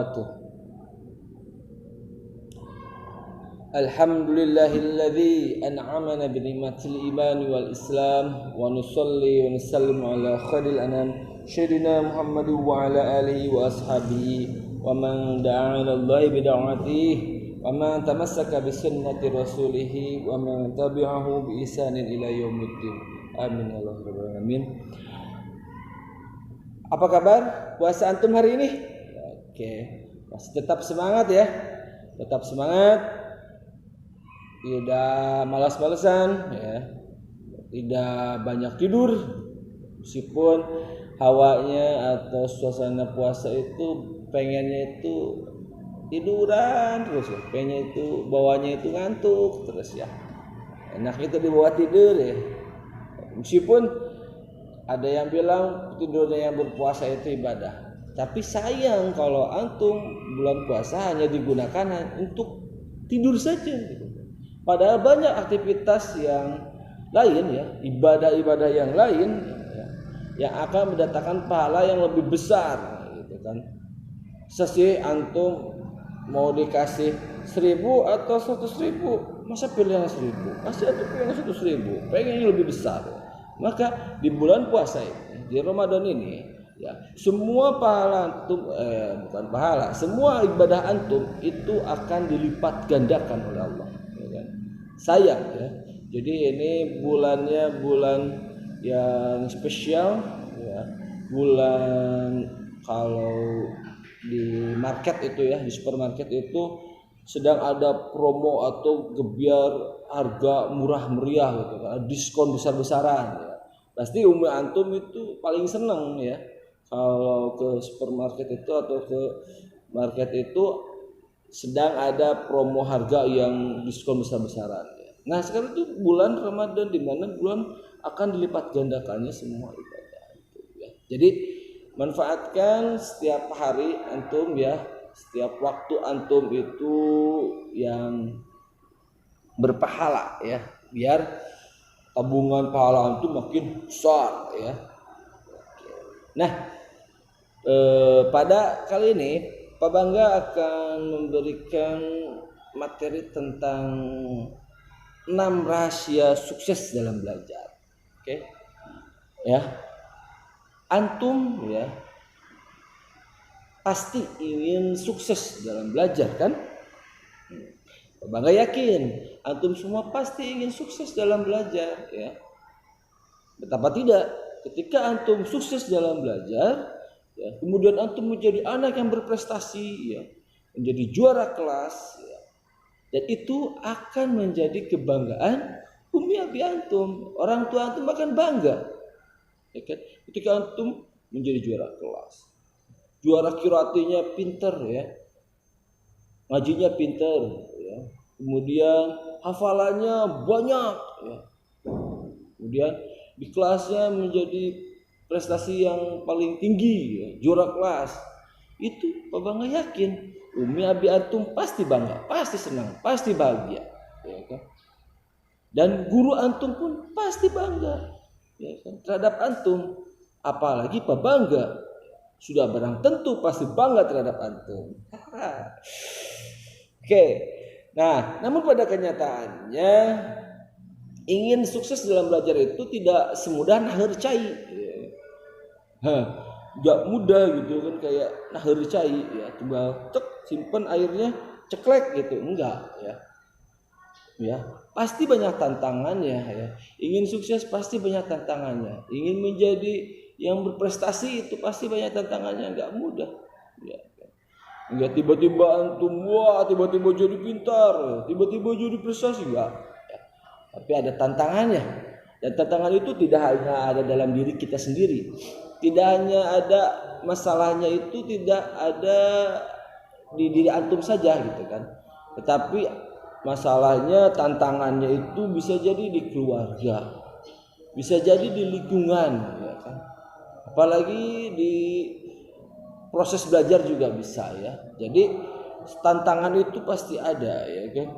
wabarakatuh. Alhamdulillahilladzi an'amana bi ni'matil iman wal islam wa nusalli wa nusallimu ala khairil anam sayyidina Muhammad wa ala alihi wa ashabihi wa man da'a ila Allah bi da'watihi wa man tamassaka bi sunnati rasulih wa man tabi'ahu bi ihsanin ila yaumiddin. Amin ya rabbal alamin. Apa kabar puasa antum hari ini? Oke, masih tetap semangat ya. Tetap semangat. Tidak malas-malesan ya. Tidak banyak tidur. Meskipun hawanya atau suasana puasa itu pengennya itu tiduran terus ya. Pengennya itu bawahnya itu ngantuk terus ya. Enak itu dibawa tidur ya. Meskipun ada yang bilang tidurnya yang berpuasa itu ibadah. Tapi sayang kalau antum bulan puasa hanya digunakan untuk tidur saja gitu. Padahal banyak aktivitas yang lain ya, ibadah-ibadah yang lain ya, yang akan mendatangkan pahala yang lebih besar gitu kan. Sesi antum mau dikasih 1.000 atau 100.000, masa pilih yang 1.000? Pasti antum pilih yang 100.000, pengen yang lebih besar. Maka di bulan puasa ini, di Ramadan ini ya, semua pahala antum bukan pahala, semua ibadah antum itu akan dilipat gandakan oleh Allah. Sayang ya. Jadi ini bulannya bulan yang spesial ya. Bulan kalau di market itu ya, di supermarket itu sedang ada promo atau gebiar harga murah meriah gitu kan, diskon besar-besaran ya. Pasti umi antum itu paling seneng ya kalau ke supermarket itu atau ke market itu sedang ada promo harga yang diskon besar-besaran ya. Nah sekarang itu bulan Ramadan di mana bulan akan dilipat gandakannya semua ibadah itu ya. Jadi manfaatkan setiap hari antum ya, setiap waktu antum itu yang berpahala ya, biar tabungan pahala antum makin besar ya. Nah pada kali ini Pak Bangga akan memberikan materi tentang 6 rahasia sukses dalam belajar. Oke. Ya. Antum ya pasti ingin sukses dalam belajar kan? Pak Bangga yakin antum semua pasti ingin sukses dalam belajar ya. Betapa tidak ketika antum sukses dalam belajar ya, kemudian antum menjadi anak yang berprestasi ya, menjadi juara kelas ya, dan itu akan menjadi kebanggaan umi abi antum, orang tua antum akan bangga ya kan? Ketika antum menjadi juara kelas, juara qiraatinya pinter ya, ngajinya pinter ya, kemudian hafalannya banyak ya, kemudian di kelasnya menjadi prestasi yang paling tinggi ya, juara kelas. Itu Pak Bangga yakin umi abi antum pasti bangga, pasti senang, pasti bahagia ya kan? Dan guru antum pun pasti bangga ya kan? Terhadap antum. Apalagi Pak Bangga sudah barang tentu pasti bangga terhadap antum. Oke. Nah, namun pada kenyataannya ingin sukses dalam belajar itu tidak semudah nahar cai. Gak mudah gitu kan, kayak nahar cai ya, tinggal cek simpen airnya ceklek gitu, enggak ya. Ya, pasti banyak tantangannya ya. Ingin sukses pasti banyak tantangannya. Ingin menjadi yang berprestasi itu pasti banyak tantangannya, enggak mudah ya. Enggak tiba-tiba antum wah tiba-tiba jadi pintar, tiba-tiba jadi prestasi enggak ya. Tapi ada tantangannya. Dan tantangan itu tidak hanya ada dalam diri kita sendiri. Tidak hanya ada masalahnya itu tidak ada di diri antum saja gitu kan. Tetapi masalahnya, tantangannya itu bisa jadi di keluarga, bisa jadi di lingkungan ya kan. Apalagi di proses belajar juga bisa ya. Jadi tantangan itu pasti ada ya kan.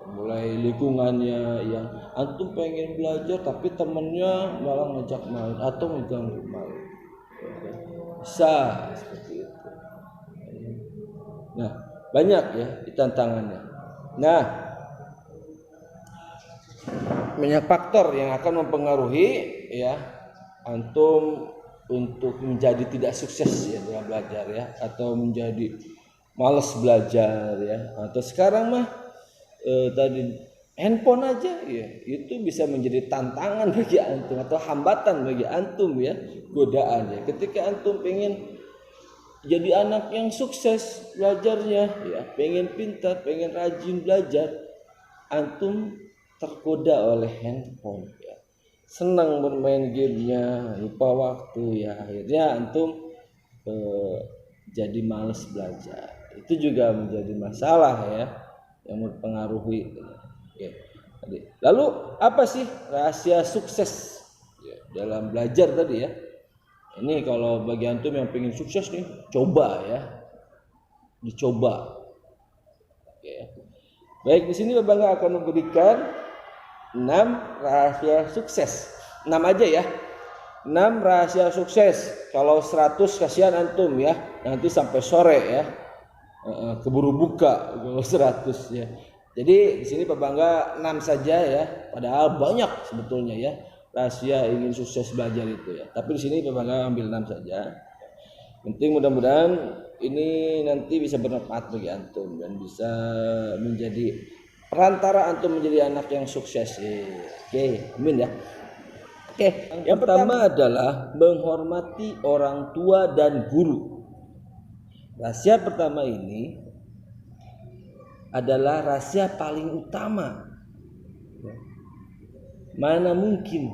Mulai lingkungannya yang antum pengen belajar tapi temennya malah ngajak main atau ngeganggu main. Bisa seperti itu. Nah, banyak ya tantangannya. Nah, banyak faktor yang akan mempengaruhi ya antum untuk menjadi tidak sukses ya dalam belajar ya, atau menjadi malas belajar ya, atau sekarang mah tadi handphone aja ya itu bisa menjadi tantangan bagi antum atau hambatan bagi antum ya, godaan ya. Ketika antum pengen jadi anak yang sukses belajarnya ya, pengen pintar, pengen rajin belajar, antum tergoda oleh handphone ya, senang bermain gamenya, lupa waktu ya, akhirnya antum jadi malas belajar. Itu juga menjadi masalah ya yang mempengaruhi ya. Lalu apa sih rahasia sukses ya, dalam belajar tadi ya? Ini kalau bagi antum yang pengen sukses nih, coba ya, dicoba. Oke. Baik, di sini Bapak akan memberikan 6 rahasia sukses. 6 aja ya. 6 rahasia sukses. Kalau 100 kasihan antum ya, nanti sampai sore ya. Keburu buka kalau 100 ya. Jadi di sini Pak Bangga 6 saja ya, padahal banyak sebetulnya ya rahasia ingin sukses belajar itu ya. Tapi di sini Pak Bangga ambil 6 saja. Penting mudah-mudahan ini nanti bisa bermanfaat bagi antum dan bisa menjadi perantara antum menjadi anak yang sukses. Oke, amin ya. Oke, yang pertama adalah menghormati orang tua dan guru. Rahasia pertama ini adalah rahasia paling utama. Mana mungkin,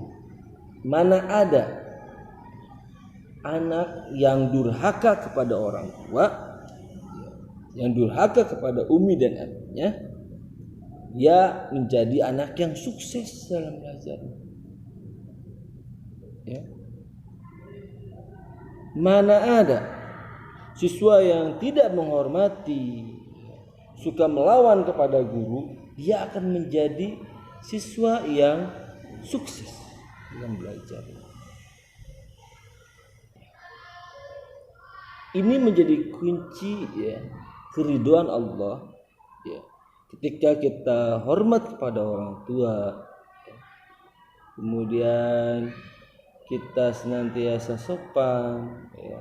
mana ada anak yang durhaka kepada orang tua, yang durhaka kepada umi dan abinya, dia menjadi anak yang sukses dalam belajar. Ya. Mana ada siswa yang tidak menghormati, suka melawan kepada guru, dia akan menjadi siswa yang sukses dalam belajar. Ini menjadi kunci ya keridhaan Allah ya. Ketika kita hormat kepada orang tua ya. Kemudian kita senantiasa sopan ya.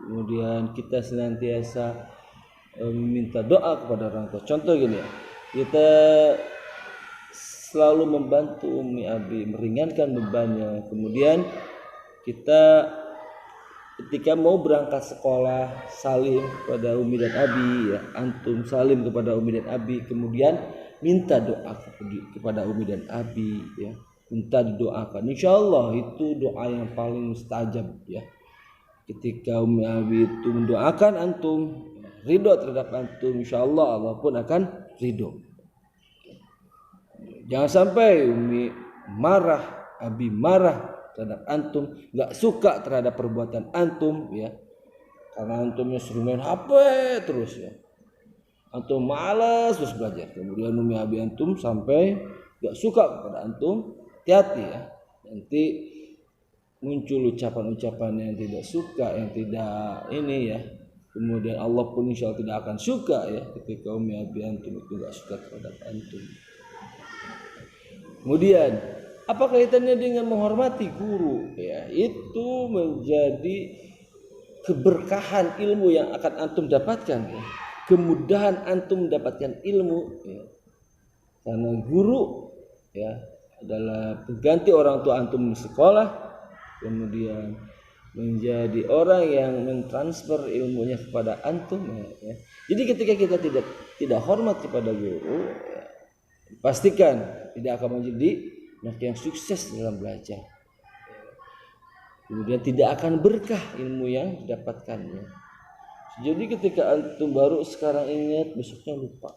Kemudian kita senantiasa meminta doa kepada orang tua. Contoh gini ya. Kita selalu membantu umi abi meringankan bebannya. Kemudian kita ketika mau berangkat sekolah salim kepada umi dan abi ya, antum salim kepada umi dan abi, kemudian minta doa kepada umi dan abi ya, minta didoakan. Insyaallah itu doa yang paling mustajab ya. Ketika umi abi itu mendoakan antum, ridho terhadap antum, insyaallah Allah pun akan ridho. Jangan sampai umi marah, abi marah terhadap antum, nggak suka terhadap perbuatan antum ya, karena antumnya suruh main HP terus ya, antum malas terus belajar, kemudian umi abi antum sampai nggak suka kepada antum, hati-hati ya, nanti muncul ucapan-ucapan yang tidak suka, yang tidak ini ya, kemudian Allah pun insya Allah tidak akan suka ya ketika umi abi antum itu nggak suka terhadap antum. Kemudian apa kaitannya dengan menghormati guru ya? Itu menjadi keberkahan ilmu yang akan antum dapatkan ya. Kemudahan antum mendapatkan ilmu ya. Karena guru ya adalah pengganti orang tua antum di sekolah, kemudian menjadi orang yang mentransfer ilmunya kepada antum ya. Jadi ketika kita tidak hormat kepada guru ya, pastikan tidak akan menjadi anak yang sukses dalam belajar. Kemudian tidak akan berkah ilmu yang didapatkannya. Jadi ketika antum baru sekarang ingat, besoknya lupa.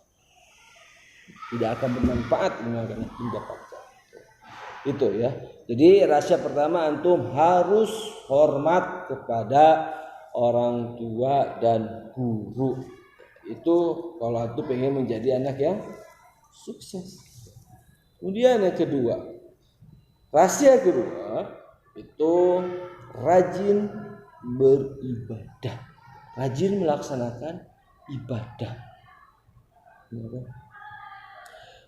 Tidak akan bermanfaat ilmu yang akan didapatkan. Itu ya. Jadi rahasia pertama, antum harus hormat kepada orang tua dan guru. Itu kalau antum pengen menjadi anak yang sukses. Kemudian yang kedua, rahasia kedua itu rajin beribadah, rajin melaksanakan ibadah.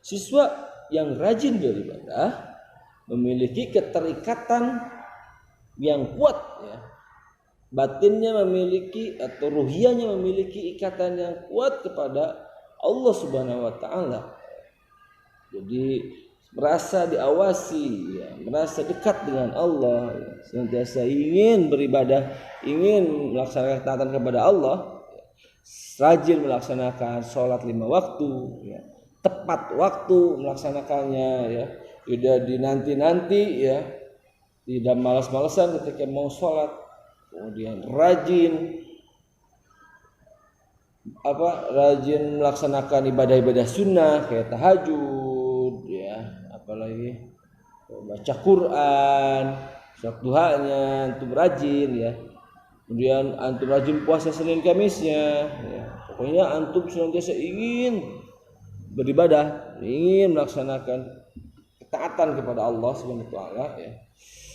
Siswa yang rajin beribadah memiliki keterikatan yang kuat ya. Batinnya memiliki atau ruhiyahnya memiliki ikatan yang kuat kepada Allah Subhanahu wa taala. Jadi merasa diawasi ya, merasa dekat dengan Allah, ya. Senantiasa ingin beribadah, ingin melaksanakan ketaatan kepada Allah, ya. Rajin melaksanakan sholat 5 waktu ya. Tepat waktu melaksanakannya ya. Tidak dinanti-nanti ya. Tidak malas-malasan ketika mau sholat. Kemudian rajin melaksanakan ibadah-ibadah sunnah kayak tahajud ya, apalagi baca Quran, sholat duhanya antum rajin ya. Kemudian antum rajin puasa Senin Kamisnya ya. Pokoknya antum senantiasa ingin beribadah, ingin melaksanakan ketaatan kepada Allah Subhanahu wa taala ya.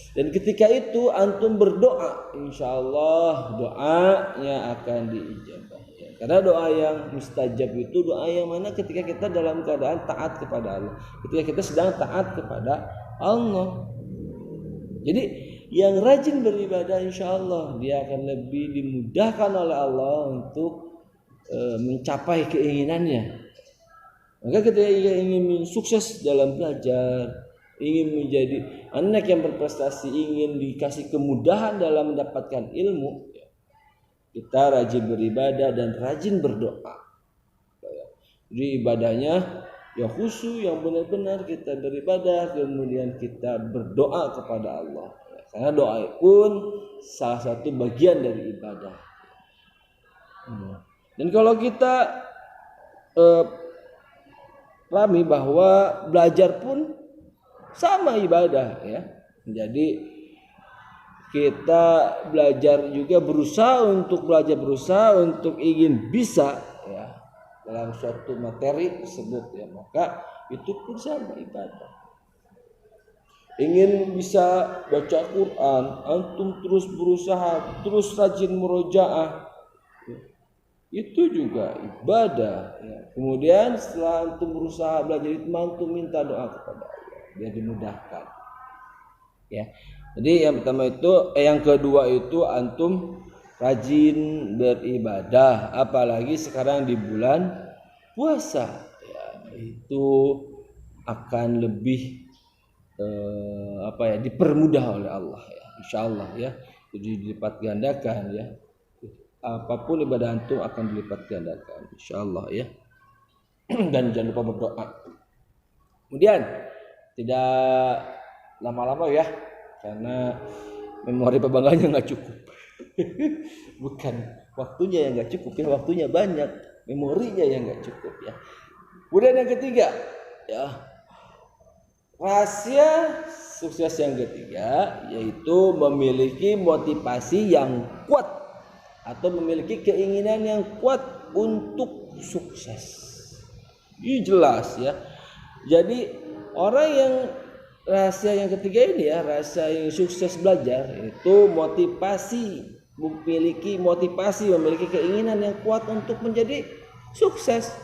Dan ketika itu antum berdoa, insyaallah doanya akan diijabah ya. Karena doa yang mustajab itu doa yang mana ketika kita dalam keadaan taat kepada Allah, ketika kita sedang taat kepada Allah. Jadi yang rajin beribadah insyaallah dia akan lebih dimudahkan oleh Allah untuk mencapai keinginannya. Maka ketika ingin sukses dalam belajar, ingin menjadi anak yang berprestasi, ingin dikasih kemudahan dalam mendapatkan ilmu, kita rajin beribadah dan rajin berdoa. Jadi ibadahnya ya khusyuk, yang benar-benar kita beribadah, kemudian kita berdoa kepada Allah. Karena doa pun salah satu bagian dari ibadah. Dan kalau kita pahami bahwa belajar pun sama ibadah ya. Jadi kita belajar juga berusaha untuk ingin bisa ya dalam suatu materi tersebut ya, maka itu pun sama ibadah. Ingin bisa baca Quran, antum terus berusaha, terus rajin murojaah, itu juga ibadah ya. Kemudian setelah antum berusaha belajar itu, antum minta doa kepada Allah biar dimudahkan ya. Jadi yang pertama itu yang kedua itu antum rajin beribadah, apalagi sekarang di bulan puasa ya, itu akan lebih dipermudah oleh Allah ya, insyaallah ya. Jadi dilipat gandakan ya, apapun ibadah antum akan dilipat gandakan insyaallah ya. Dan jangan lupa berdoa. Kemudian tidak lama-lama ya, karena memori pembanggaannya nggak cukup. Bukan waktunya yang nggak cukup ya, waktunya banyak, memorinya yang nggak cukup ya. Kemudian yang ketiga ya, rahasia sukses yang ketiga yaitu memiliki motivasi yang kuat atau memiliki keinginan yang kuat untuk sukses. Ini jelas ya. Jadi orang yang rahasia yang ketiga ini ya, rahasia yang sukses belajar itu memiliki keinginan yang kuat untuk menjadi sukses.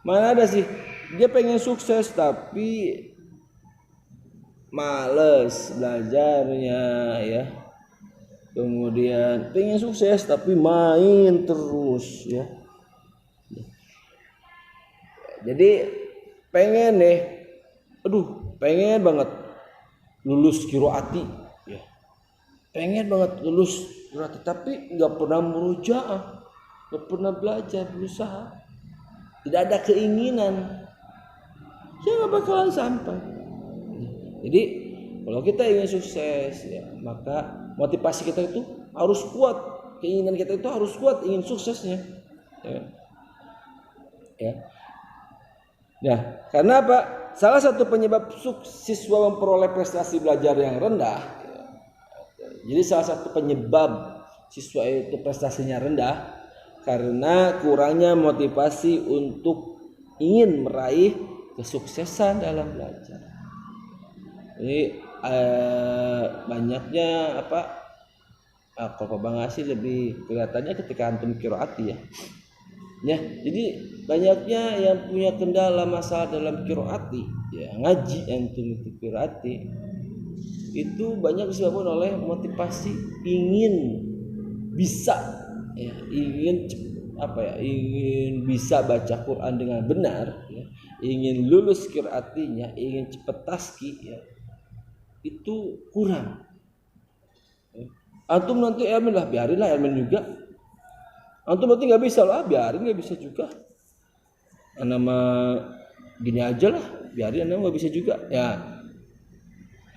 Mana ada sih dia pengen sukses tapi males belajarnya ya. Kemudian pengen sukses tapi main terus ya. Jadi pengen banget lulus qiraati ya. Pengen banget lulus qiraati tapi enggak pernah murojaah, enggak pernah belajar, berusaha. Tidak ada keinginan. Ya enggak bakalan sampai. Jadi kalau kita ingin sukses ya, maka motivasi kita itu harus kuat, keinginan kita itu harus kuat ingin suksesnya. Ya. Nah, karena apa? Salah satu penyebab siswa memperoleh prestasi belajar yang rendah. Jadi salah satu penyebab siswa itu prestasinya rendah karena kurangnya motivasi untuk ingin meraih kesuksesan dalam belajar. Jadi banyaknya kalau Bang Asi lebih kelihatannya ketika antum qiraati ya. Ya, jadi banyaknya yang punya kendala masalah dalam qiraati, ya ngaji antum itu qiraati itu banyak disebabkan oleh motivasi ingin bisa, ya ingin ingin bisa baca Quran dengan benar, ya, ingin lulus qiraatinya, ingin cepat taski, ya itu kurang. Antum nanti Elmin lah, biarinlah Elmin juga. Antum berarti nggak bisa lah, biarin nggak bisa juga. Nama gini aja lah, biarin nggak bisa juga. Ya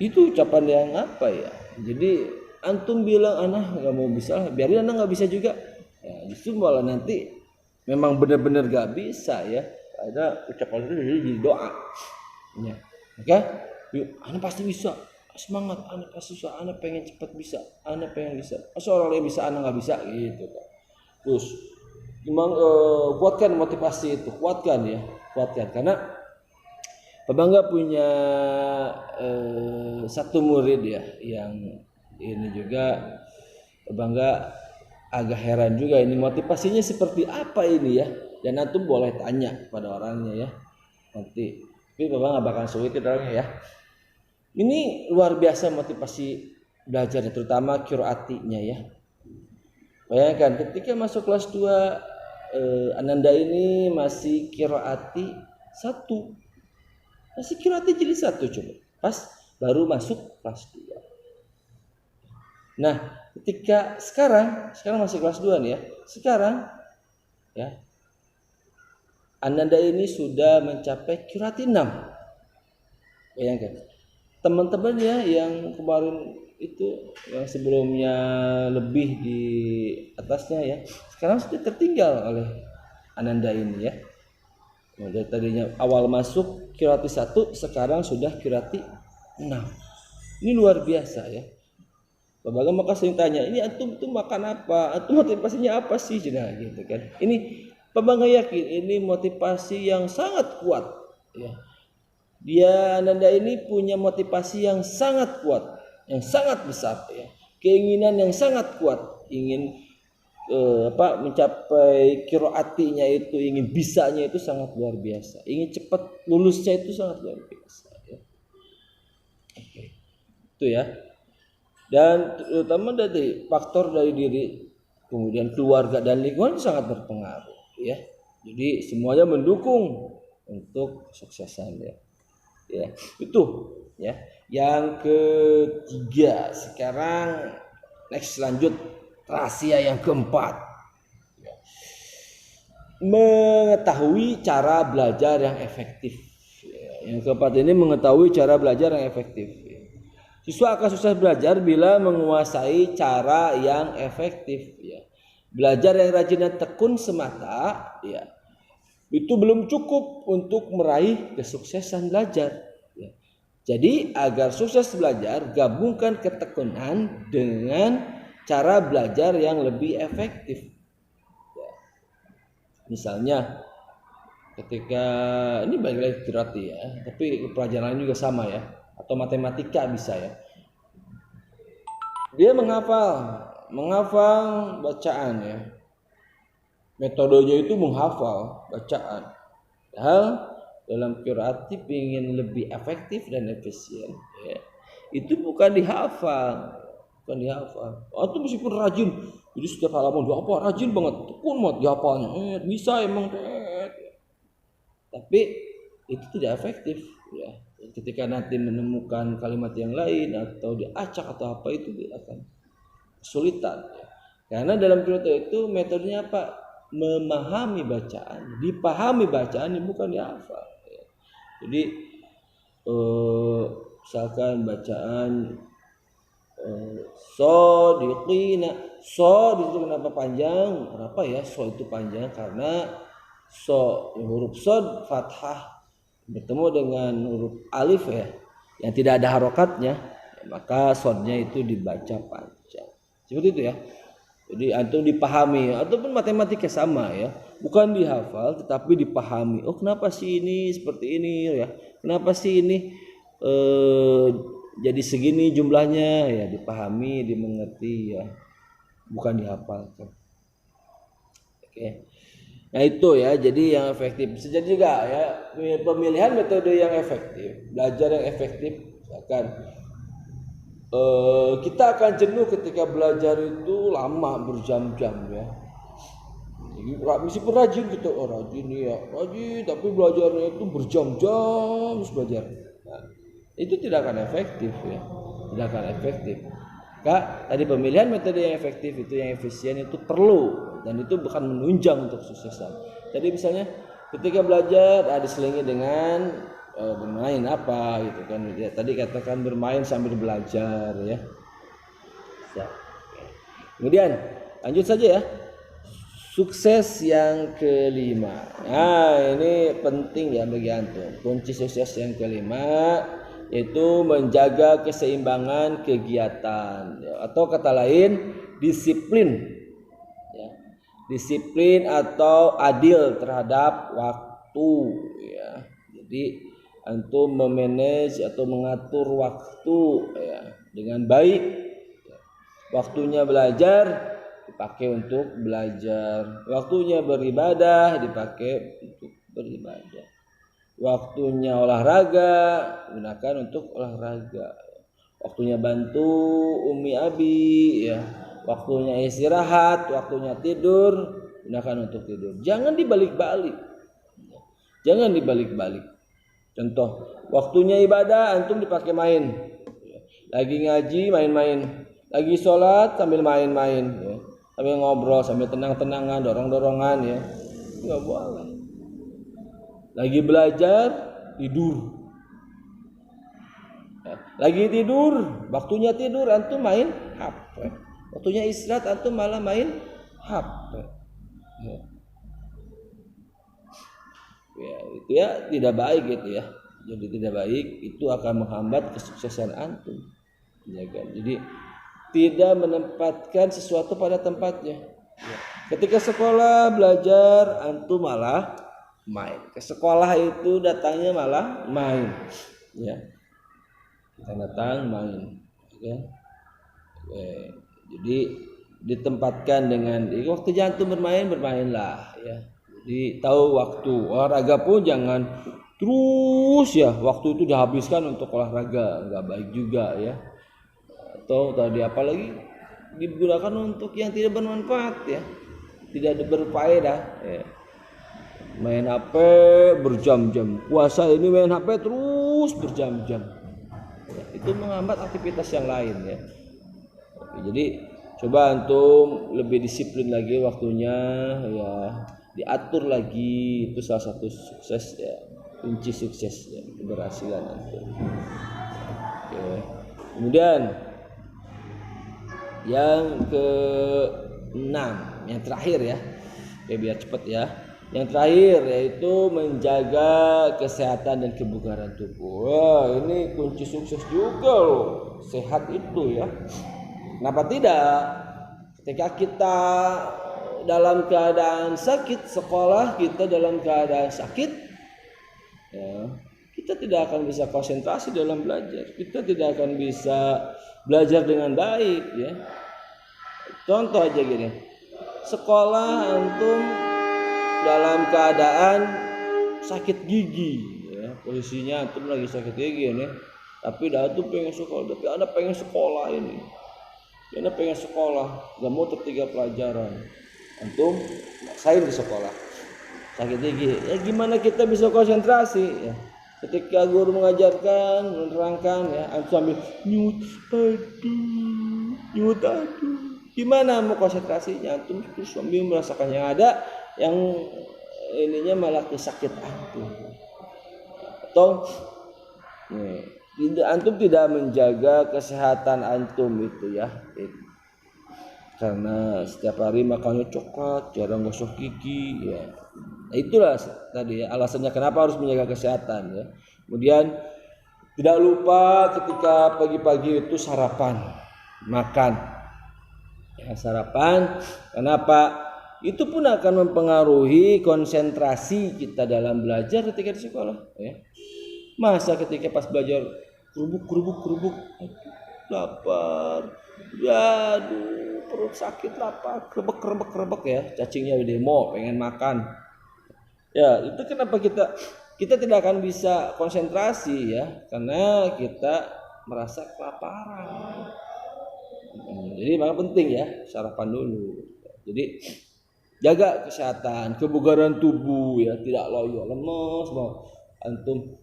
itu ucapan yang apa ya? Jadi antum bilang anak nggak mau bisa lah, biarin anak nggak bisa juga. Ya, justru malah nanti memang benar-benar nggak bisa ya. Ada ucapan itu jadi doa. Ya, oke? Yuk, anak pasti bisa. Semangat, anak pasti bisa, anak pengen cepat bisa, anak pengen bisa. Seorang yang bisa, anak nggak bisa gitu kan. Terus memang kuatkan motivasi itu, kuatkan karena Bangga punya satu murid ya yang ini juga Bangga agak heran juga ini motivasinya seperti apa ini ya, dan antum boleh tanya pada orangnya ya nanti, tapi Bangga nggak bakal sulit orangnya ya. Ini luar biasa motivasi belajar, terutama qiraatinya ya. Bayangkan ketika masuk kelas 2 Ananda ini masih qiraati 1. Masih qiraati jadi 1 coba. Pas baru masuk kelas 2. Nah, ketika sekarang masih kelas 2 nih ya. Sekarang ya Ananda ini sudah mencapai qiraati 6. Bayangkan. Teman-temannya yang kemarin itu yang sebelumnya lebih di atasnya ya, sekarang sudah tertinggal oleh Ananda ini ya. Dari tadinya awal masuk qiraati 1, sekarang sudah qiraati 6. Ini luar biasa ya. Bapak maka sering tanya, ini antum tuh makan apa? Antum motivasinya apa sih? Nah, gitu kan. Ini Bangga yakin ini motivasi yang sangat kuat ya. Dia Ananda ini punya motivasi yang sangat kuat, yang sangat besar ya. Keinginan yang sangat kuat, ingin mencapai qiraatinya itu, ingin bisanya itu sangat luar biasa. Ingin cepat lulusnya itu sangat luar biasa ya. Oke. Itu ya. Dan terutama dari faktor dari diri, kemudian keluarga dan lingkungan sangat berpengaruh ya. Jadi semuanya mendukung untuk kesuksesan ya. Ya, itu ya. Yang ketiga, sekarang next lanjut rahasia yang keempat. Ya. Mengetahui cara belajar yang efektif. Ya, yang keempat ini mengetahui cara belajar yang efektif. Ya. Siswa akan sukses belajar bila menguasai cara yang efektif ya. Belajar yang rajin dan tekun semata ya, itu belum cukup untuk meraih kesuksesan belajar. Ya. Jadi agar sukses belajar, gabungkan ketekunan dengan cara belajar yang lebih efektif. Ya. Misalnya, ketika ini balik lagi qiraati ya, tapi pelajaran juga sama ya, atau matematika bisa ya. Dia menghafal bacaan ya. Metodenya itu menghafal bacaan. Hal dalam qiraati ingin lebih efektif dan efisien ya. Itu bukan dihafal. Atau meskipun rajin, jadi setiap halaman dihafal rajin banget, tekun banget dihafalnya. Bisa emang tapi itu tidak efektif ya. Ketika nanti menemukan kalimat yang lain atau diacak atau apa, itu akan kesulitan ya. Karena dalam qiraat itu metodenya apa? Memahami bacaan, dipahami bacaan, bukan dihafal ya. Jadi misalkan bacaan sodiqina, so itu kenapa panjang? Kenapa ya so itu panjang? Karena so huruf sod fathah bertemu dengan huruf alif ya, yang tidak ada harokatnya, maka sodnya itu dibaca panjang. Seperti itu ya. Jadi antum dipahami, ataupun matematika sama ya, bukan dihafal tetapi dipahami. Oh kenapa sih ini seperti ini ya? Kenapa sih ini jadi segini jumlahnya ya? Dipahami, dimengerti ya, bukan dihafalkan. Oke. Nah itu ya, jadi yang efektif. Bisa jadi juga ya pemilihan metode yang efektif, belajar yang efektif. Misalkan kita akan jenuh ketika belajar itu lama berjam-jam ya. Jadi, meskipun rajin kita rajin ya, rajin tapi belajarnya itu berjam-jam belajar. Nah, itu tidak akan efektif ya, tidak akan efektif. Kak, tadi pemilihan metode yang efektif itu yang efisien itu perlu dan itu bukan menunjang untuk kesuksesan. Tadi misalnya ketika belajar diselingi dengan bermain apa gitu kan. Ya, tadi katakan bermain sambil belajar ya. Kemudian lanjut saja ya. Sukses yang kelima. Nah, ini penting ya bagi antum. Kunci sukses yang kelima yaitu menjaga keseimbangan kegiatan atau kata lain disiplin ya. Disiplin atau adil terhadap waktu ya. Jadi antum memanage atau mengatur waktu ya dengan baik. Waktunya belajar dipakai untuk belajar, waktunya beribadah dipakai untuk beribadah. Waktunya olahraga gunakan untuk olahraga, waktunya bantu umi abi ya, waktunya istirahat, waktunya tidur gunakan untuk tidur. Jangan dibalik-balik, contoh waktunya ibadah antum dipakai main, lagi ngaji main-main, lagi sholat sambil main-main ya, sambil ngobrol, sambil tenang-tenangan, dorong-dorongan ya, nggak boleh. Lagi belajar tidur ya. Lagi tidur waktunya tidur antum main HP, waktunya istirahat antum malah main HP ya. Ya itu ya tidak baik gitu ya, jadi tidak baik, itu akan menghambat kesuksesan antum ya kan. Jadi tidak menempatkan sesuatu pada tempatnya ya. Ketika sekolah belajar antum malah main, ke sekolah itu datangnya malah main ya, kita datang main ya. Jadi ditempatkan dengan waktu jantung bermainlah ya. Jadi tahu waktu olahraga pun jangan terus ya waktu itu dihabiskan untuk olahraga, nggak baik juga ya. Atau tadi apalagi digunakan untuk yang tidak bermanfaat ya, tidak berfaedah ya. Main HP berjam-jam, puasa ini main HP terus berjam-jam ya, itu menghambat aktivitas yang lain ya. Jadi coba antum lebih disiplin lagi waktunya ya, diatur lagi, itu salah satu sukses ya, kunci sukses ya, keberhasilan antum. Oke. Kemudian yang ke-6, yang terakhir ya. Oke, biar cepat ya. Yang terakhir yaitu menjaga kesehatan dan kebugaran tubuh. Wah, ini kunci sukses juga loh. Sehat itu ya. Kenapa tidak? Ketika kita dalam keadaan sakit, sekolah kita dalam keadaan sakit, ya, kita tidak akan bisa konsentrasi dalam belajar. Kita tidak akan bisa belajar dengan baik ya. Contoh aja gini. Sekolah antum dalam keadaan sakit gigi ya, posisinya antum lagi sakit gigi nih, tapi antum pengen sekolah, tapi Anda pengen sekolah ini, Anda pengen sekolah, gak mau tertinggal pelajaran, antum maksain di sekolah, sakit gigi, ya gimana kita bisa konsentrasi ya? Ketika guru mengajarkan, menerangkan ya, antum sambil nyut aduh, gimana mau konsentrasinya? Antum terus sambil merasakan yang ada, yang ininya malah kesakit antum. Atau antum tidak menjaga kesehatan antum itu ya. Karena setiap hari makannya coklat, jarang gosok gigi ya. Nah, itulah tadi ya alasannya kenapa harus menjaga kesehatan ya. Kemudian tidak lupa ketika pagi-pagi itu sarapan, makan. Ya, sarapan, kenapa? Itu pun akan mempengaruhi konsentrasi kita dalam belajar ketika di sekolah ya. Masa ketika pas belajar kerubuk lapar, aduh perut sakit lapar, kerebek ya, cacingnya demo pengen makan Ya, itu kenapa kita tidak akan bisa konsentrasi ya, karena kita merasa kelaparan. Jadi maka penting ya sarapan dulu. Jadi jaga kesehatan, kebugaran tubuh ya, tidak loyo lemes. Antum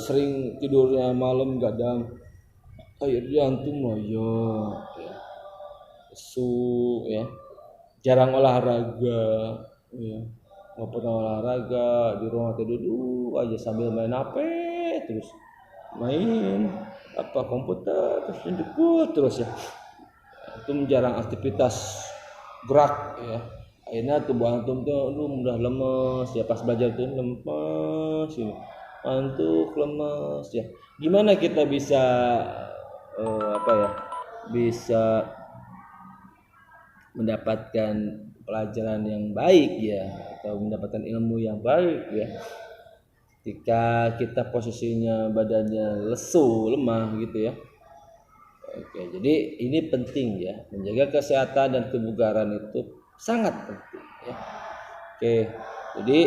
sering tidurnya malam gadang, akhirnya antum loyo, ya. Su ya, jarang olahraga, ya. Nggak pernah olahraga, di rumah duduk aja sambil main HP terus, main apa komputer terus duduk terus ya. Antum jarang aktivitas gerak ya, akhirnya tubuh antum tuh mudah lemes ya, pas belajar tuh lemes ya, ngantuk lemes ya. Gimana kita bisa bisa mendapatkan pelajaran yang baik ya, atau mendapatkan ilmu yang baik ya, ketika kita posisinya badannya lesu, lemah gitu ya. Oke, jadi ini penting ya, menjaga kesehatan dan kebugaran itu sangat penting ya. Oke, jadi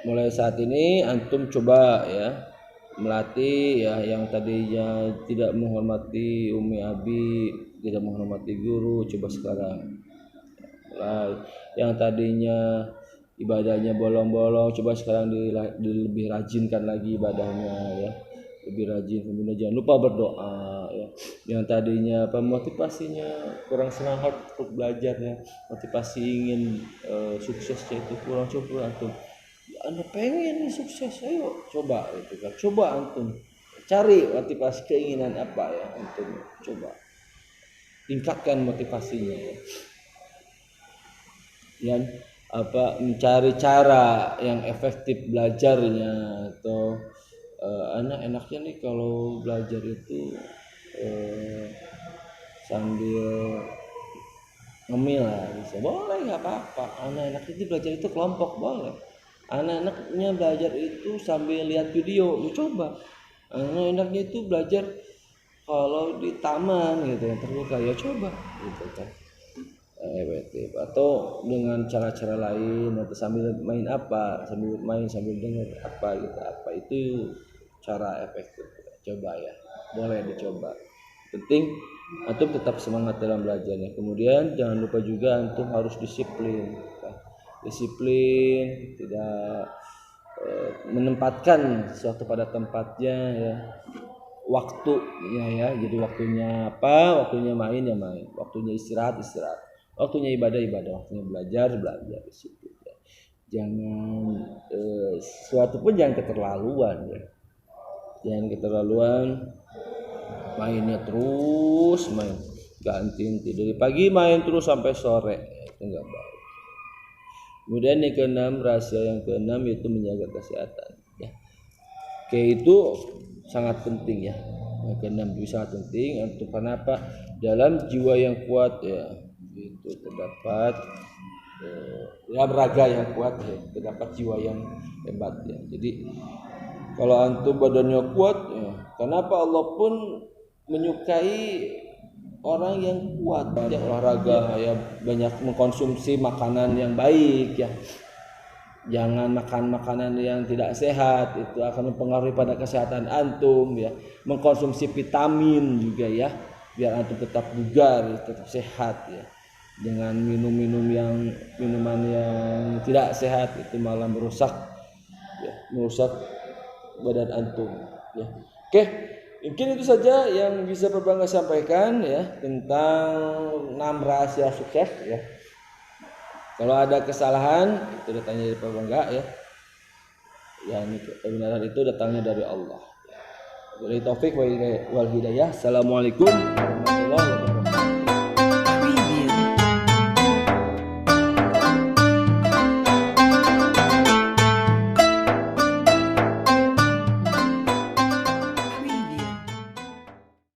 mulai saat ini antum coba ya melatih ya, yang tadinya tidak menghormati umi abi, tidak menghormati guru, coba sekarang mulai. Yang tadinya ibadahnya bolong-bolong, coba sekarang lebih rajinkan lagi ibadahnya ya, lebih rajin. Kemudian jangan lupa berdoa ya. Yang tadinya motivasinya kurang semangat untuk belajarnya, motivasi ingin suksesnya itu kurang, coba antum, Anda pengen sukses, ayo coba itu kan, coba antum cari motivasi, keinginan apa ya, antum coba tingkatkan motivasinya ya. Yang mencari cara yang efektif belajarnya, atau enaknya nih kalau belajar itu sambil ngemil lah, bisa boleh, nggak apa-apa. Anak-anak itu belajar itu kelompok boleh. Anak-anaknya belajar itu sambil lihat video, coba. Anak-anaknya itu belajar kalau di taman gitu yang terbuka, ya coba gitu kan. Atau dengan cara-cara lain, atau sambil main sambil dengar apa gitu, apa itu cara efektif, coba ya, boleh dicoba. Penting antum tetap semangat dalam belajarnya. Kemudian jangan lupa juga antum harus disiplin, tidak menempatkan sesuatu pada tempatnya ya, waktunya ya, jadi waktunya main ya main, waktunya istirahat, waktunya ibadah, waktunya belajar di situ ya. Jangan sesuatu pun jangan keterlaluan ya, mainnya terus, gantiin tidur pagi, main terus sampai sore, itu enggak baik. Kemudian yang keenam, rahasia yang keenam itu menjaga kesehatan ya. Oke, itu sangat penting ya. Yang keenam itu sangat penting untuk kenapa? Dalam jiwa yang kuat ya, itu terdapat raga yang kuat ya, terdapat jiwa yang hebat ya. Jadi kalau antum badannya kuat ya, kenapa Allah pun menyukai orang yang kuat ya, olahraga ya, banyak mengkonsumsi makanan yang baik ya. Jangan makan makanan yang tidak sehat, itu akan mempengaruhi pada kesehatan antum ya. Mengkonsumsi vitamin juga ya, biar antum tetap bugar, tetap sehat ya. Dengan minuman yang tidak sehat, itu malah merusak badan antum ya. Oke, mungkin itu saja yang bisa Pak Bangga sampaikan ya tentang 6 rahasia sukses ya. Kalau ada kesalahan itu datangnya dari Pak Bangga ya. Yang kebenaran itu datangnya dari Allah. Wabillahi taufik wal hidayah. Assalamualaikum.